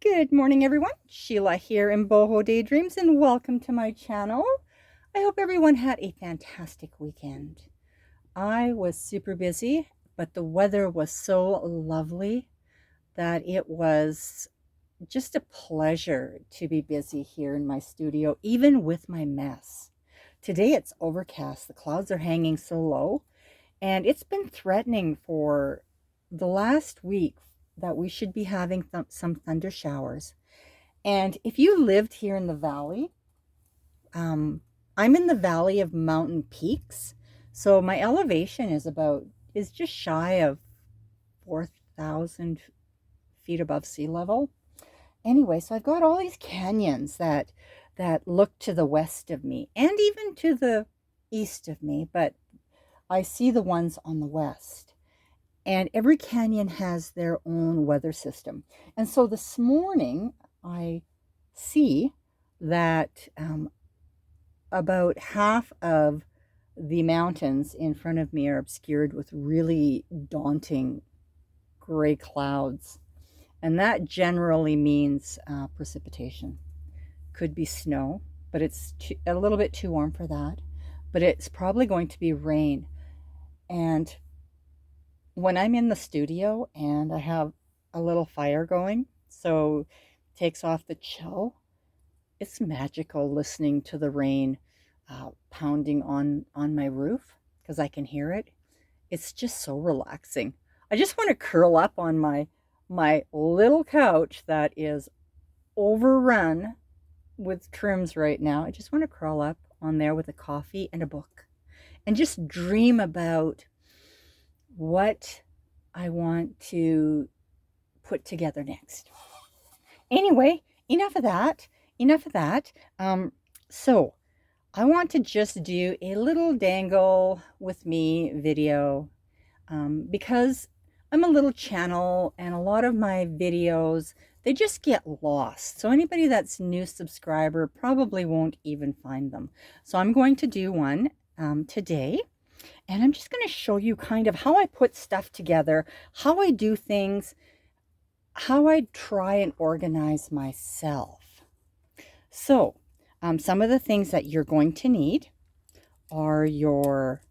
Good morning, everyone. Sheila here in Boho Daydreams, and welcome to my channel. I hope everyone had a fantastic weekend. I was super busy, but the weather was so lovely that it was just a pleasure to be busy here in my studio, even with my mess. Today it's overcast. The clouds are hanging so low, and it's been threatening for the last week that we should be having some thunder showers. And if you lived here in the valley, I'm in the valley of mountain peaks. So my elevation is just shy of 4,000 feet above sea level. Anyway, so I've got all these canyons that look to the west of me and even to the east of me, but I see the ones on the west. And every canyon has their own weather system. And so this morning I see that about half of the mountains in front of me are obscured with really daunting gray clouds. And that generally means precipitation. Could be snow, but it's a little bit too warm for that. But it's probably going to be rain. And when I'm in the studio and I have a little fire going, so it takes off the chill, it's magical listening to the rain pounding on my roof because I can hear it. It's just so relaxing. I just want to curl up on my little couch that is overrun with trims right now. I just want to curl up on there with a coffee and a book and just dream about what I want to put together next. Anyway, enough of that. So I want to just do a little dangle with me video because I'm a little channel and a lot of my videos, they just get lost. So anybody that's new subscriber probably won't even find them. So I'm going to do one today. And I'm just going to show you kind of how I put stuff together, how I do things, how I try and organize myself. So some of the things that you're going to need are your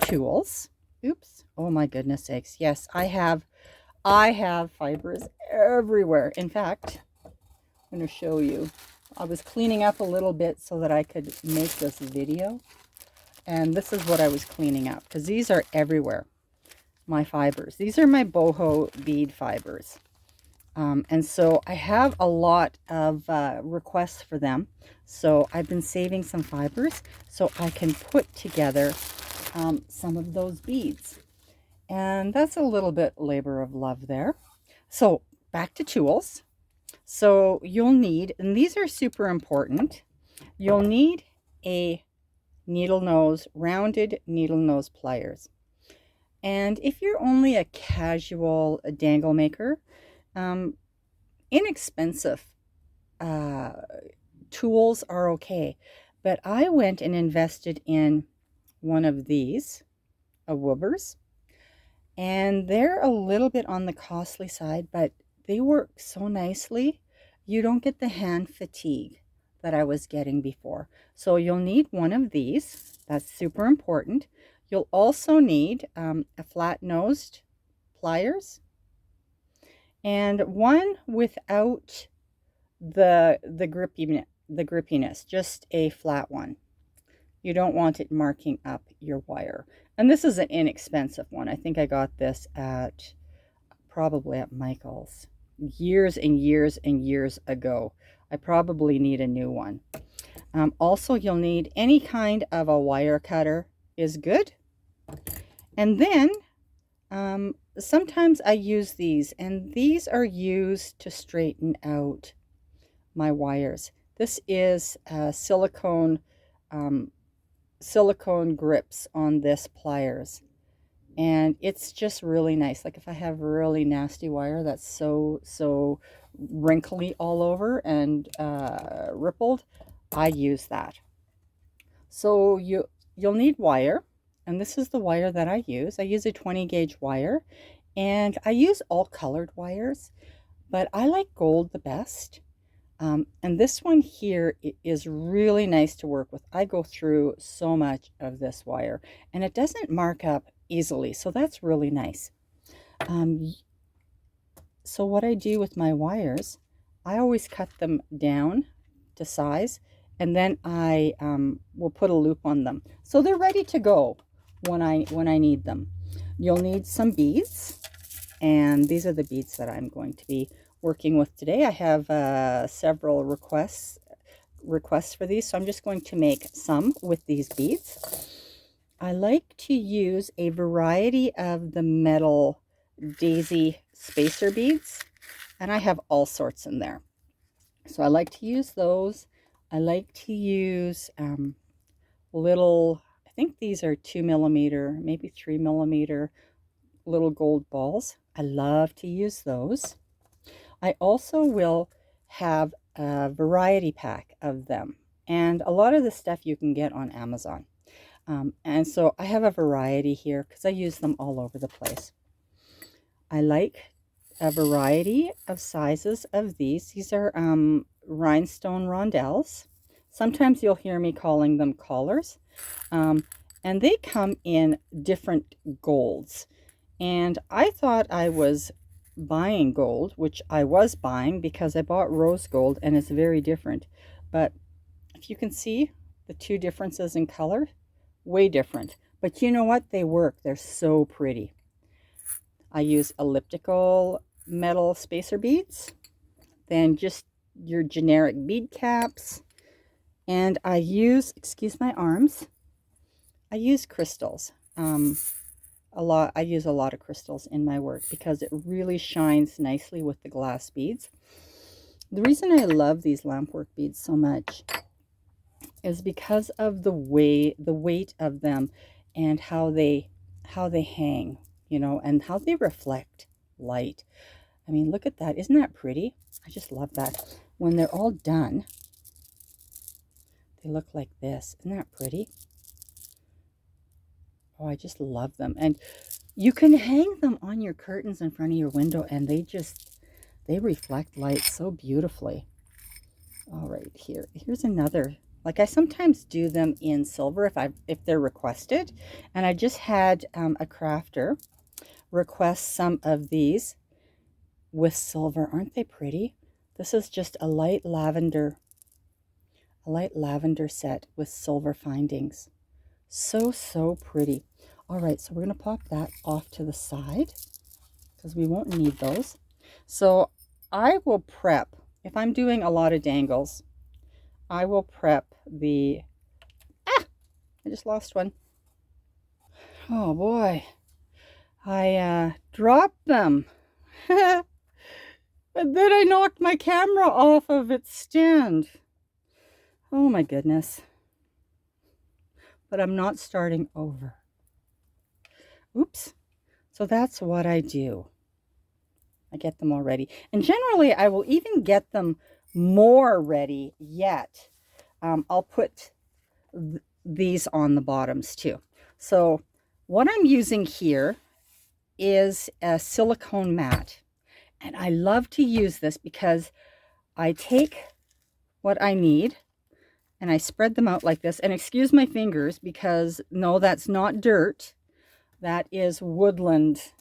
tools. Oops. Oh my goodness sakes. Yes, I have fibers everywhere. In fact, I'm going to show you. I was cleaning up a little bit so that I could make this video. And this is what I was cleaning up because these are everywhere, my fibers. These are my boho bead fibers. And so I have a lot of requests for them. So I've been saving some fibers so I can put together some of those beads. And that's a little bit labor of love there. So back to tools. So you'll need, and these are super important, you'll need a rounded needle nose pliers. And if you're only a casual dangle maker, inexpensive tools are okay. But I went and invested in one of these, a Wubbers, and they're a little bit on the costly side, but they work so nicely. You don't get the hand fatigue that I was getting before. So you'll need one of these. That's super important. You'll also need a flat-nosed pliers and one without the grippiness, just a flat one. You don't want it marking up your wire. And this is an inexpensive one. I think I got this at probably at Michael's years and years and years ago. I probably need a new one. Also, you'll need any kind of a wire cutter is good. And then sometimes I use these, and these are used to straighten out my wires. This is silicone grips on this pliers. And it's just really nice. Like if I have really nasty wire that's so wrinkly all over and rippled, I use that. So you'll need wire, and this is the wire that I use. I use a 20 gauge wire, and I use all colored wires, but I like gold the best. And this one here is really nice to work with. I go through so much of this wire and it doesn't mark up easily, so that's really nice. So what I do with my wires, I always cut them down to size, and then I will put a loop on them, so they're ready to go when I need them. You'll need some beads, and these are the beads that I'm going to be working with today. I have several requests for these, so I'm just going to make some with these beads. I like to use a variety of the metal daisy spacer beads, and I have all sorts in there. So I like to use those. I like to use little, I think these are 2mm, maybe 3mm little gold balls. I love to use those. I also will have a variety pack of them, and a lot of the stuff you can get on Amazon. And so I have a variety here because I use them all over the place. I like a variety of sizes of these. These are rhinestone rondelles. Sometimes you'll hear me calling them collars. And they come in different golds. And I thought I was buying gold, which I was buying because I bought rose gold and it's very different. But if you can see the two differences in color, way different. But you know what? They work. They're so pretty. I use elliptical metal spacer beads, then just your generic bead caps, and I use, excuse my arms, I use crystals. I use a lot of crystals in my work because it really shines nicely with the glass beads. The reason I love these lampwork beads so much is because of the weight of them and how they hang, you know, and how they reflect light. I mean, look at that. Isn't that pretty? I just love that. When they're all done, they look like this. Isn't that pretty? Oh, I just love them. And you can hang them on your curtains in front of your window, and they reflect light so beautifully. All right, here's another. Like, I sometimes do them in silver if they're requested, and I just had a crafter request some of these with silver. Aren't they pretty? This is just a light lavender set with silver findings. So pretty. All right, so we're going to pop that off to the side because we won't need those. So I will prep, if I'm doing a lot of dangles, I will prep the, I just lost one. Oh boy, I dropped them. And then I knocked my camera off of its stand. Oh my goodness. But I'm not starting over. Oops. So that's what I do. I get them all ready. And generally, I will even get them more ready yet. I'll put these on the bottoms too. So what I'm using here is a silicone mat. And I love to use this because I take what I need and I spread them out like this. And excuse my fingers because no, that's not dirt. That is woodland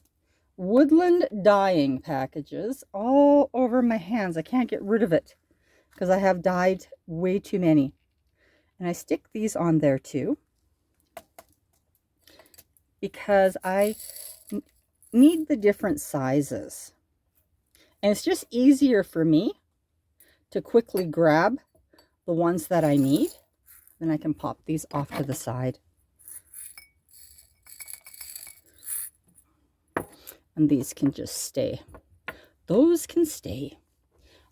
dyeing packages all over my hands. I can't get rid of it because I have dyed way too many. And I stick these on there too because I need the different sizes. And it's just easier for me to quickly grab the ones that I need. Then I can pop these off to the side. And these can just stay. Those can stay.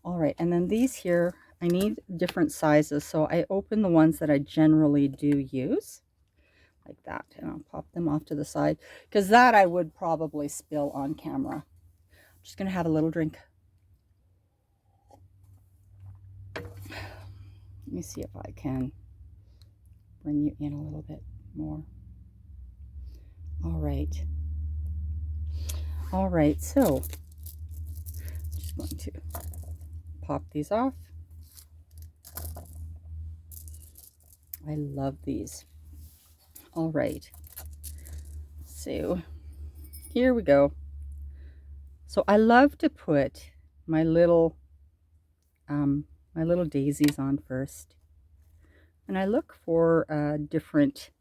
All right, and then these here, I need different sizes. So I open the ones that I generally do use. Like that. And I'll pop them off to the side. Because that I would probably spill on camera. I'm just going to have a little drink. Let me see if I can bring you in a little bit more. All right. All right, so just going to pop these off. I love these. All right. So here we go. So I love to put my little daisies on first. And I look for different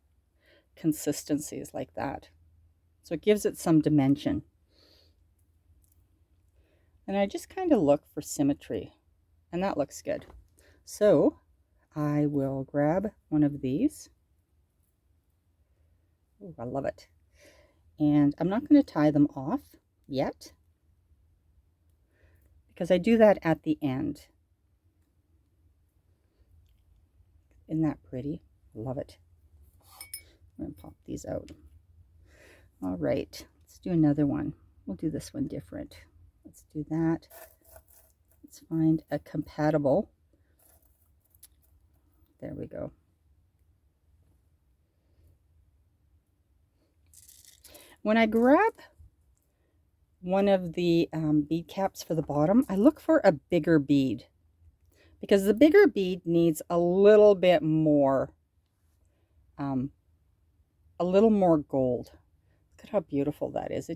consistencies like that. So it gives it some dimension. And I just kind of look for symmetry. And that looks good. So I will grab one of these. Ooh, I love it. And I'm not going to tie them off yet, because I do that at the end. Isn't that pretty? Love it. I'm going to pop these out. All right, let's do another one. We'll do this one different. Let's do that. Let's find a compatible. There we go. When I grab one of the bead caps for the bottom, I look for a bigger bead, because the bigger bead needs a little bit more, gold. Look at how beautiful that is.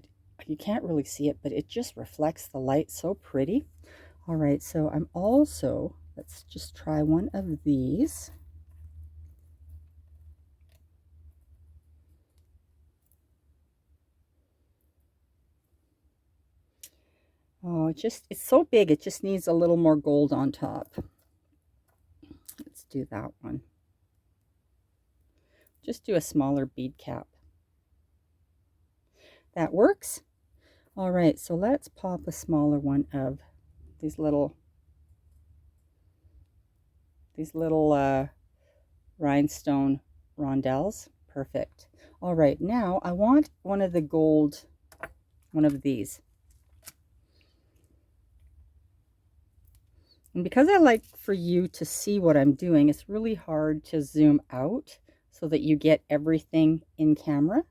You can't really see it, but it just reflects the light so pretty. All right, so I'm also, let's just try one of these. Oh, it's so big, it just needs a little more gold on top. Let's do that one. Just do a smaller bead cap. That works. All right, so let's pop a smaller one of these little rhinestone rondelles. Perfect. All right, now I want one of the gold, one of these. And because I like for you to see what I'm doing, it's really hard to zoom out so that you get everything in camera.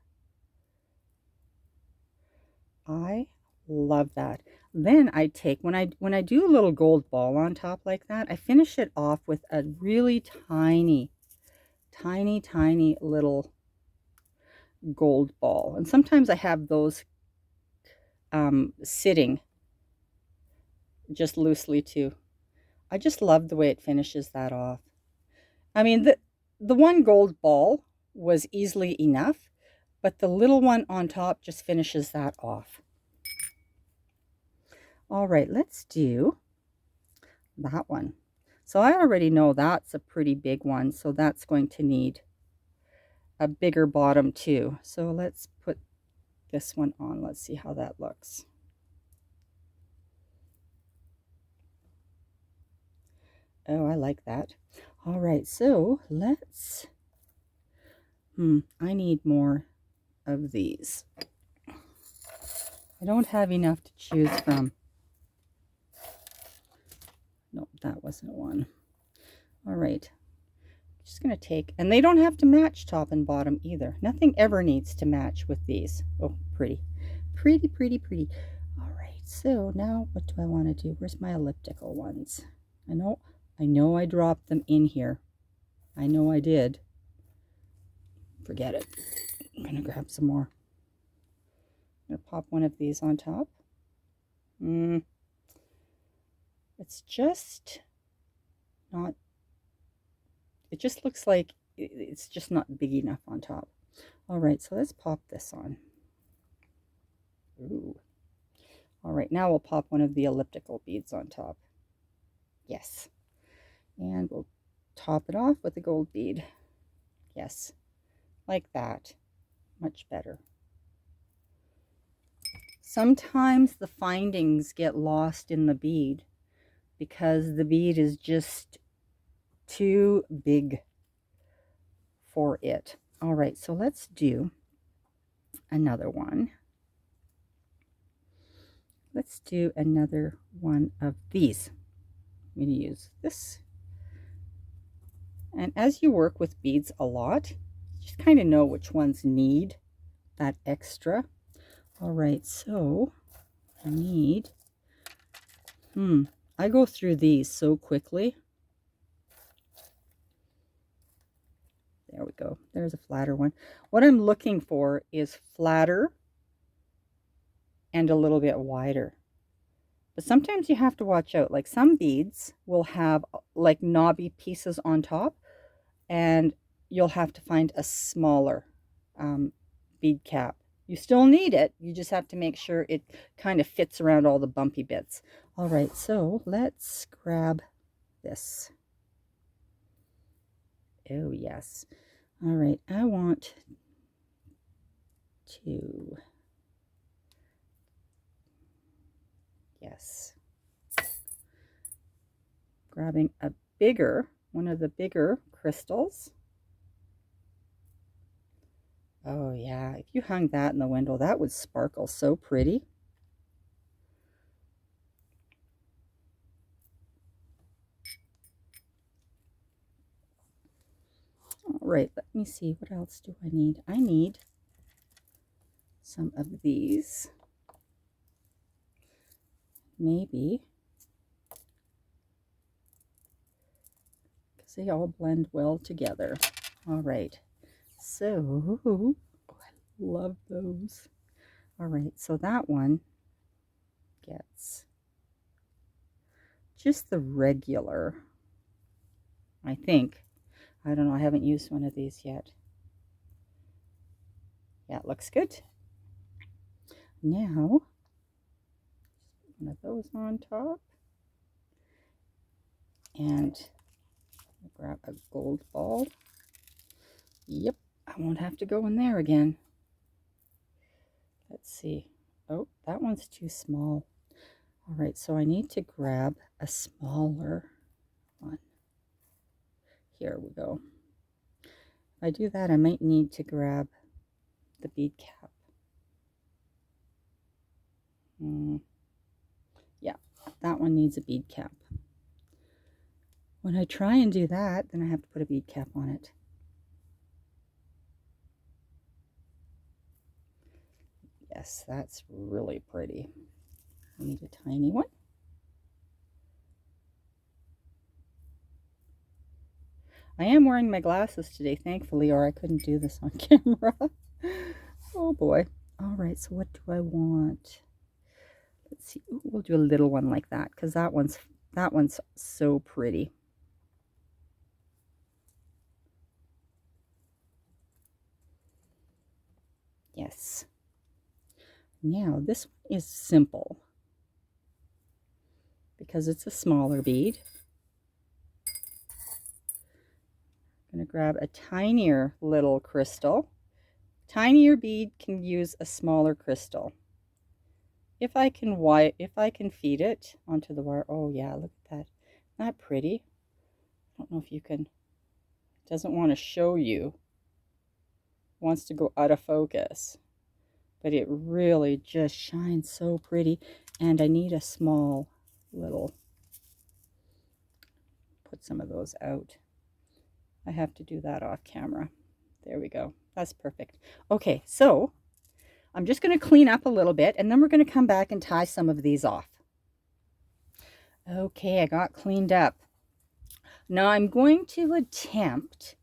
I love that. Then I take, when I do a little gold ball on top like that, I finish it off with a really tiny little gold ball. And sometimes I have those sitting just loosely too. I just love the way it finishes that off. I mean, the one gold ball was easily enough, but the little one on top just finishes that off. All right, let's do that one. So I already know that's a pretty big one, so that's going to need a bigger bottom too. So let's put this one on. Let's see how that looks. Oh, I like that. All right, so let's, I need more of these. I don't have enough to choose from. Nope, that wasn't one. All right, just gonna take, and they don't have to match top and bottom either. Nothing ever needs to match with these. Oh, pretty. All right, so now what do I want to do? Where's my elliptical ones? I know I dropped them in here. I know I did. Forget it. I'm gonna grab some more. I'm gonna pop one of these on top. It's just not, it just looks like it's just not big enough on top. All right, so let's pop this on. Ooh. All right, now we'll pop one of the elliptical beads on top. Yes. And we'll top it off with a gold bead. Yes, like that. Much better. Sometimes the findings get lost in the bead because the bead is just too big for it. All right, so let's do another one. Let's do another one of these. I'm going to use this. And as you work with beads a lot, you just kind of know which ones need that extra. All right, so I need I go through these so quickly. There we go. There's a flatter one. What I'm looking for is flatter and a little bit wider. But sometimes you have to watch out. Like some beads will have like knobby pieces on top, and you'll have to find a smaller bead cap. You still need it. You just have to make sure it kind of fits around all the bumpy bits. All right, so let's grab this. Oh, yes. All right, I want to, yes, grabbing a bigger, one of the bigger crystals. Oh yeah, if you hung that in the window, that would sparkle so pretty. All right, let me see, what else do I need? I need some of these. Maybe. Because they all blend well together. All right, so, oh, I love those. All right, so that one gets just the regular, I think. I don't know, I haven't used one of these yet. Yeah, it looks good. Now, one of those on top. And grab a gold ball. Yep, I won't have to go in there again. Let's see. Oh, that one's too small. All right, so I need to grab a smaller one. Here we go. If I do that, I might need to grab the bead cap. Yeah, that one needs a bead cap. When I try and do that, then I have to put a bead cap on it. Yes, that's really pretty. I need a tiny one. I am wearing my glasses today, thankfully, or I couldn't do this on camera. Oh boy. All right, so what do I want? Let's see. Ooh, we'll do a little one like that because that one's so pretty. Yes. Now this one is simple because it's a smaller bead. I'm going to grab a tinier little crystal. Tinier bead can use a smaller crystal. If I can feed it onto the wire. Oh yeah, look at that. Isn't that pretty? I don't know if you can. It doesn't want to show you. It wants to go out of focus. But it really just shines so pretty. And I need a small little, put some of those out. I have to do that off camera. There we go. That's perfect. Okay, so I'm just going to clean up a little bit and then we're going to come back and tie some of these off. Okay, I got cleaned up. Now I'm going to attempt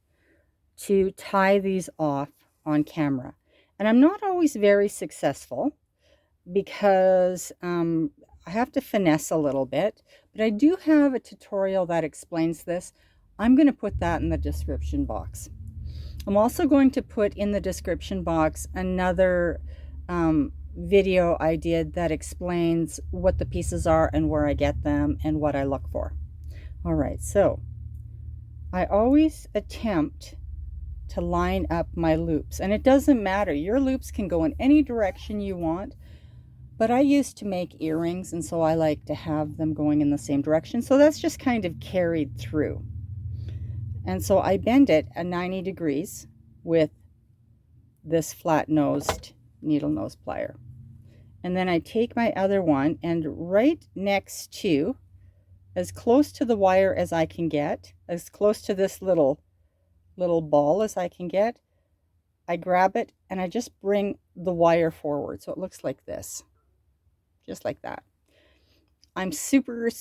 to tie these off on camera. And I'm not always very successful because I have to finesse a little bit, but I do have a tutorial that explains this. I'm going to put that in the description box. I'm also going to put in the description box another video I did that explains what the pieces are and where I get them and what I look for. All right, so I always attempt to line up my loops, and it doesn't matter. Your loops can go in any direction you want, but I used to make earrings, and so I like to have them going in the same direction. So that's just kind of carried through. And so I bend it at 90 degrees with this flat-nosed needle nose plier. And then I take my other one and right next to, as close to the wire as I can get, as close to this little ball as I can get, I grab it and I just bring the wire forward so it looks like this, just like that. I'm super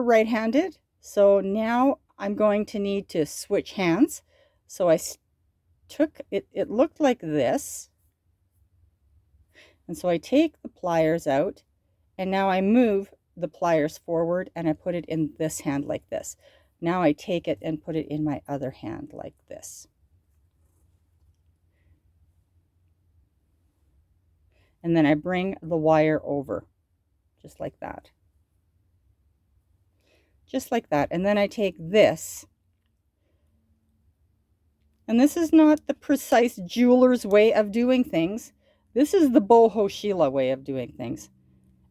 right-handed, so now I'm going to need to switch hands. So I took it, it looked like this, and so I take the pliers out, and now I move the pliers forward and I put it in this hand like this. Now I take it and put it in my other hand like this. And then I bring the wire over just like that. Just like that. And then I take this, and this is not the precise jeweler's way of doing things. This is the boho Sheila way of doing things.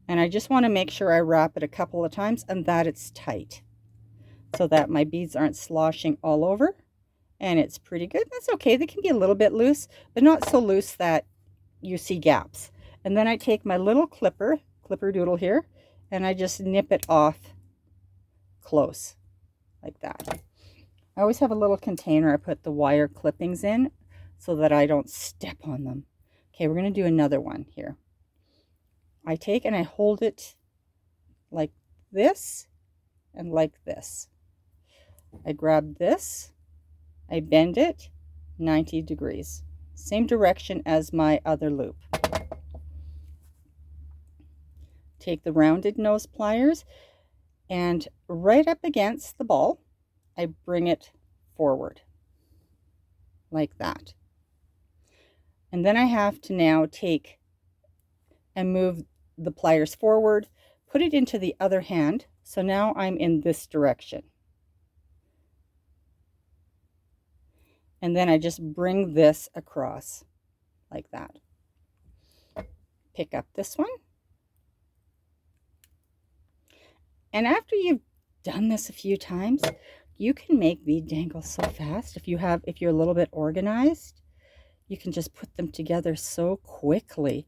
And I just want to make sure I wrap it a couple of times and that it's tight so that my beads aren't sloshing all over. And it's pretty good. That's okay. They can be a little bit loose, but not so loose that you see gaps. And then I take my little clipper doodle here, and I just nip it off close like that. I always have a little container I put the wire clippings in so that I don't step on them. Okay, we're going to do another one here. I take and I hold it like this and like this. I grab this, I bend it 90 degrees, same direction as my other loop. Take the rounded nose pliers, and right up against the ball, I bring it forward like that. And then I have to now take and move the pliers forward, put it into the other hand. So now I'm in this direction. And then I just bring this across like that. Pick up this one. And after you've done this a few times, you can make bead dangles so fast. If you're a little bit organized, you can just put them together so quickly.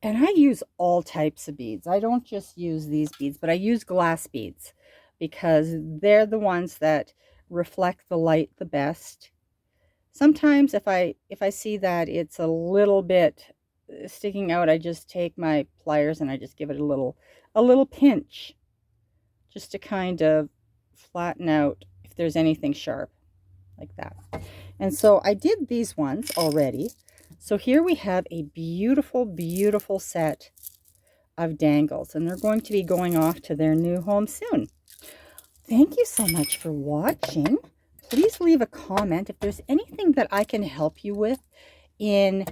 And I use all types of beads. I don't just use these beads, but I use glass beads because they're the ones that reflect the light the best. Sometimes if I see that it's a little bit sticking out, I just take my pliers and I just give it a little pinch just to kind of flatten out if there's anything sharp like that. And so I did these ones already. So here we have a beautiful set of dangles, and they're going to be going off to their new home soon. Thank you so much for watching. Please leave a comment if there's anything that I can help you with in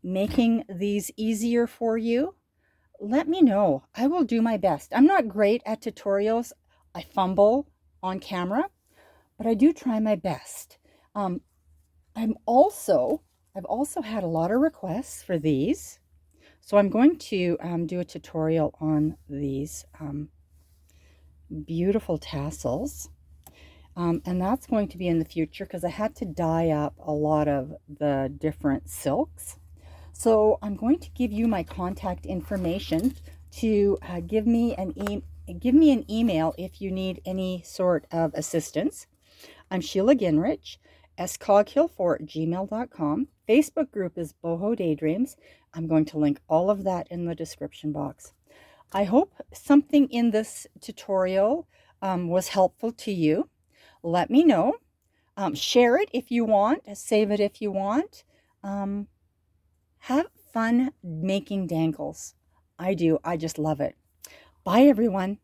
making these easier for you. Let me know. I will do my best. I'm not great at tutorials. I fumble on camera, but I do try my best. I've also had a lot of requests for these, so I'm going to do a tutorial on these beautiful tassels, and that's going to be in the future because I had to dye up a lot of the different silks. So I'm going to give you my contact information to give me an email if you need any sort of assistance. I'm Sheila Ginrich, scoghill4@gmail.com. Facebook group is Boho Daydreams. I'm going to link all of that in the description box. I hope something in this tutorial was helpful to you. Let me know. Share it if you want. Save it if you want. Have fun making dangles. I do. I just love it. Bye, everyone.